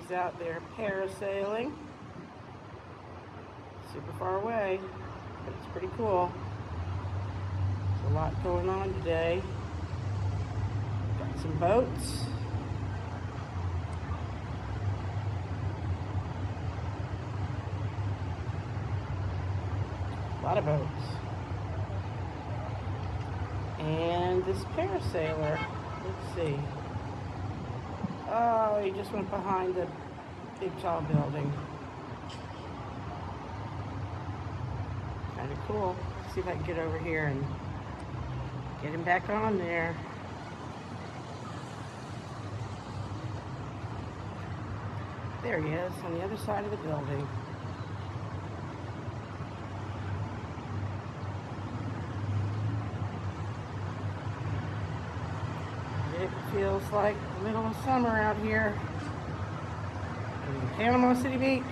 He's out there parasailing. Super far away, but it's pretty cool. There's a lot going on today. Got some boats. A lot of boats. And this parasailer, let's see. Oh, he just went behind the big tall building. Kind of cool. Let's see if I can get over here and get him back on there. There he is, on the other side of the building. It feels like the middle of summer out here in Panama City Beach.